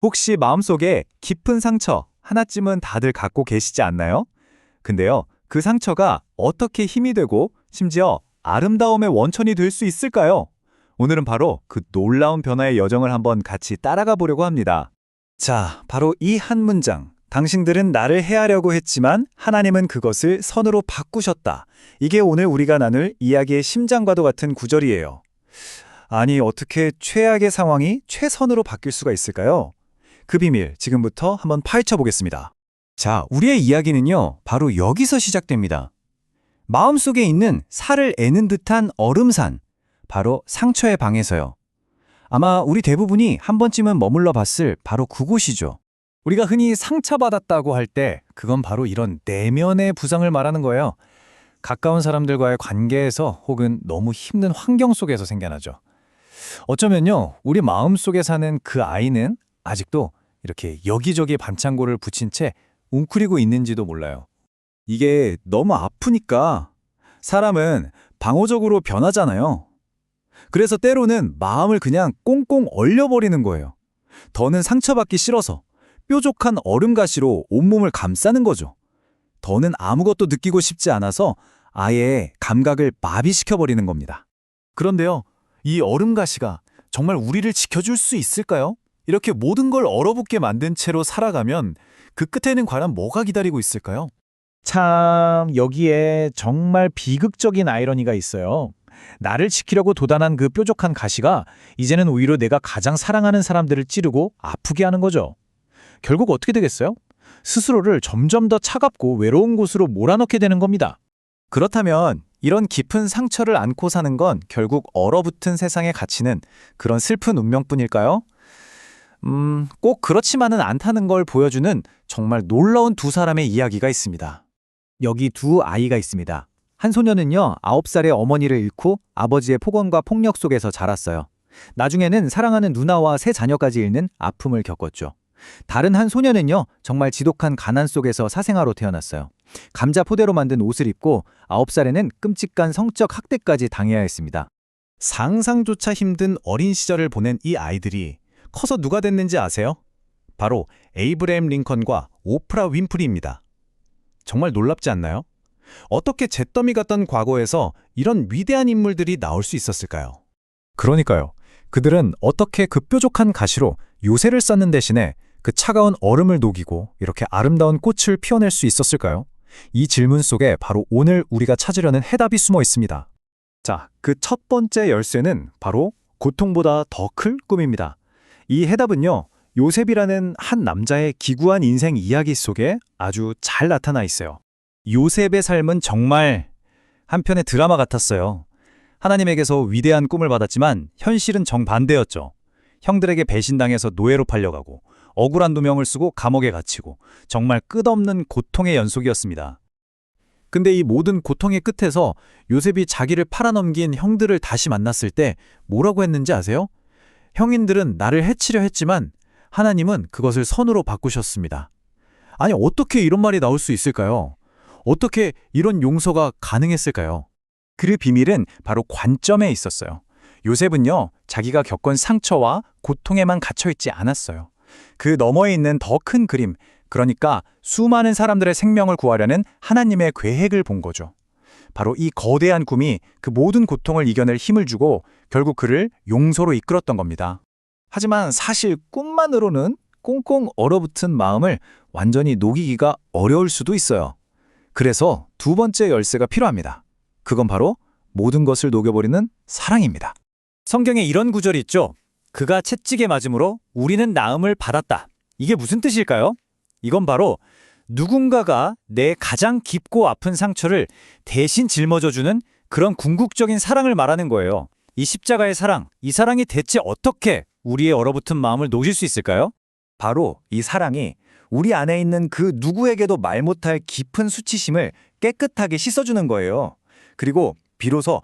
혹시 마음속에 깊은 상처 하나쯤은 다들 갖고 계시지 않나요? 근데요, 그 상처가 어떻게 힘이 되고 심지어 아름다움의 원천이 될 수 있을까요? 오늘은 바로 그 놀라운 변화의 여정을 한번 같이 따라가 보려고 합니다. 자, 바로 이 한 문장. 당신들은 나를 해하려고 했지만 하나님은 그것을 선으로 바꾸셨다. 이게 오늘 우리가 나눌 이야기의 심장과도 같은 구절이에요. 아니, 어떻게 최악의 상황이 최선으로 바뀔 수가 있을까요? 그 비밀 지금부터 한번 파헤쳐 보겠습니다. 자, 우리의 이야기는요, 바로 여기서 시작됩니다. 마음속에 있는 살을 애는 듯한 얼음산, 바로 상처의 방에서요. 아마 우리 대부분이 한 번쯤은 머물러 봤을 바로 그곳이죠. 우리가 흔히 상처받았다고 할 때 그건 바로 이런 내면의 부상을 말하는 거예요. 가까운 사람들과의 관계에서 혹은 너무 힘든 환경 속에서 생겨나죠. 어쩌면요, 우리 마음속에 사는 그 아이는 아직도 이렇게 여기저기 반창고를 붙인 채 웅크리고 있는지도 몰라요. 이게 너무 아프니까 사람은 방어적으로 변하잖아요. 그래서 때로는 마음을 그냥 꽁꽁 얼려버리는 거예요. 더는 상처받기 싫어서 뾰족한 얼음가시로 온몸을 감싸는 거죠. 더는 아무것도 느끼고 싶지 않아서 아예 감각을 마비시켜버리는 겁니다. 그런데요, 이 얼음가시가 정말 우리를 지켜줄 수 있을까요? 이렇게 모든 걸 얼어붙게 만든 채로 살아가면 그 끝에는 과연 뭐가 기다리고 있을까요? 참, 여기에 정말 비극적인 아이러니가 있어요. 나를 지키려고 도단한 그 뾰족한 가시가 이제는 오히려 내가 가장 사랑하는 사람들을 찌르고 아프게 하는 거죠. 결국 어떻게 되겠어요? 스스로를 점점 더 차갑고 외로운 곳으로 몰아넣게 되는 겁니다. 그렇다면 이런 깊은 상처를 안고 사는 건 결국 얼어붙은 세상에 갇히는 그런 슬픈 운명뿐일까요? 꼭 그렇지만은 않다는 걸 보여주는 정말 놀라운 두 사람의 이야기가 있습니다. 여기 두 아이가 있습니다. 한 소녀는요, 9살의 어머니를 잃고 아버지의 폭언과 폭력 속에서 자랐어요. 나중에는 사랑하는 누나와 세 자녀까지 잃는 아픔을 겪었죠. 다른 한 소녀는요, 정말 지독한 가난 속에서 사생아로 태어났어요. 감자 포대로 만든 옷을 입고 9살에는 끔찍한 성적 학대까지 당해야 했습니다. 상상조차 힘든 어린 시절을 보낸 이 아이들이 커서 누가 됐는지 아세요? 바로 에이브래임 링컨과 오프라 윈프리입니다. 정말 놀랍지 않나요? 어떻게 잿더미 같던 과거에서 이런 위대한 인물들이 나올 수 있었을까요? 그러니까요. 그들은 어떻게 그 뾰족한 가시로 요새를 쌓는 대신에 그 차가운 얼음을 녹이고 이렇게 아름다운 꽃을 피워낼 수 있었을까요? 이 질문 속에 바로 오늘 우리가 찾으려는 해답이 숨어 있습니다. 자, 그 첫 번째 열쇠는 바로 고통보다 더 클 꿈입니다. 이 해답은요, 요셉이라는 한 남자의 기구한 인생 이야기 속에 아주 잘 나타나 있어요. 요셉의 삶은 정말 한편의 드라마 같았어요. 하나님에게서 위대한 꿈을 받았지만 현실은 정반대였죠. 형들에게 배신당해서 노예로 팔려가고 억울한 누명을 쓰고 감옥에 갇히고 정말 끝없는 고통의 연속이었습니다. 근데 이 모든 고통의 끝에서 요셉이 자기를 팔아넘긴 형들을 다시 만났을 때 뭐라고 했는지 아세요? 형인들은 나를 해치려 했지만 하나님은 그것을 선으로 바꾸셨습니다. 아니, 어떻게 이런 말이 나올 수 있을까요? 어떻게 이런 용서가 가능했을까요? 그 비밀은 바로 관점에 있었어요. 요셉은요, 자기가 겪은 상처와 고통에만 갇혀있지 않았어요. 그 너머에 있는 더 큰 그림, 그러니까 수많은 사람들의 생명을 구하려는 하나님의 계획을 본 거죠. 바로 이 거대한 꿈이 그 모든 고통을 이겨낼 힘을 주고 결국 그를 용서로 이끌었던 겁니다. 하지만 사실 꿈만으로는 꽁꽁 얼어붙은 마음을 완전히 녹이기가 어려울 수도 있어요. 그래서 두 번째 열쇠가 필요합니다. 그건 바로 모든 것을 녹여버리는 사랑입니다. 성경에 이런 구절이 있죠. 그가 채찍에 맞음으로 우리는 나음을 받았다. 이게 무슨 뜻일까요? 이건 바로 누군가가 내 가장 깊고 아픈 상처를 대신 짊어져주는 그런 궁극적인 사랑을 말하는 거예요. 이 십자가의 사랑, 이 사랑이 대체 어떻게 우리의 얼어붙은 마음을 녹일 수 있을까요? 바로 이 사랑이 우리 안에 있는 그 누구에게도 말 못할 깊은 수치심을 깨끗하게 씻어주는 거예요. 그리고 비로소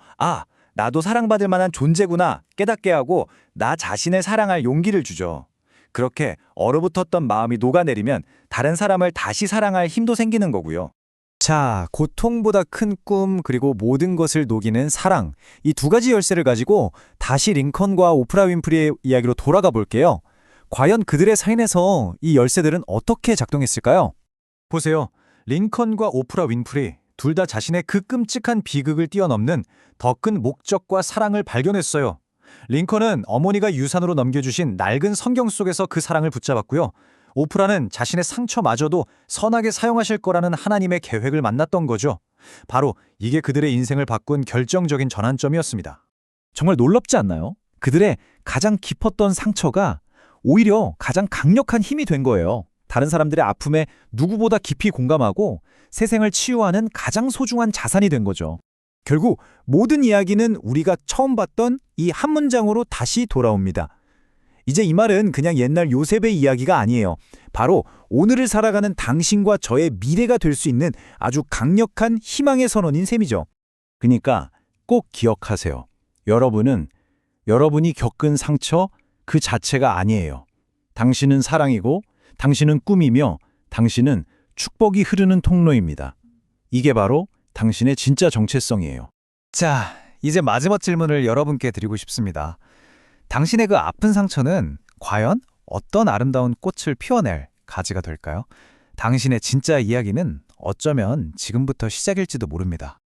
나도 사랑받을 만한 존재구나 깨닫게 하고 나 자신을 사랑할 용기를 주죠. 그렇게 얼어붙었던 마음이 녹아내리면 다른 사람을 다시 사랑할 힘도 생기는 거고요. 자, 고통보다 큰 꿈 그리고 모든 것을 녹이는 사랑, 이 두 가지 열쇠를 가지고 다시 링컨과 오프라 윈프리의 이야기로 돌아가 볼게요. 과연 그들의 삶에서 이 열쇠들은 어떻게 작동했을까요? 보세요. 링컨과 오프라 윈프리 둘 다 자신의 그 끔찍한 비극을 뛰어넘는 더 큰 목적과 사랑을 발견했어요. 링컨은 어머니가 유산으로 넘겨주신 낡은 성경 속에서 그 사랑을 붙잡았고요. 오프라는 자신의 상처마저도 선하게 사용하실 거라는 하나님의 계획을 만났던 거죠. 바로 이게 그들의 인생을 바꾼 결정적인 전환점이었습니다. 정말 놀랍지 않나요? 그들의 가장 깊었던 상처가 오히려 가장 강력한 힘이 된 거예요. 다른 사람들의 아픔에 누구보다 깊이 공감하고 새 생을 치유하는 가장 소중한 자산이 된 거죠. 결국 모든 이야기는 우리가 처음 봤던 이 한 문장으로 다시 돌아옵니다. 이제 이 말은 그냥 옛날 요셉의 이야기가 아니에요. 바로 오늘을 살아가는 당신과 저의 미래가 될 수 있는 아주 강력한 희망의 선언인 셈이죠. 그러니까 꼭 기억하세요. 여러분은 여러분이 겪은 상처 그 자체가 아니에요. 당신은 사랑이고 당신은 꿈이며 당신은 축복이 흐르는 통로입니다. 이게 바로 당신의 진짜 정체성이에요. 자, 이제 마지막 질문을 여러분께 드리고 싶습니다. 당신의 그 아픈 상처는 과연 어떤 아름다운 꽃을 피워낼 가지가 될까요? 당신의 진짜 이야기는 어쩌면 지금부터 시작일지도 모릅니다.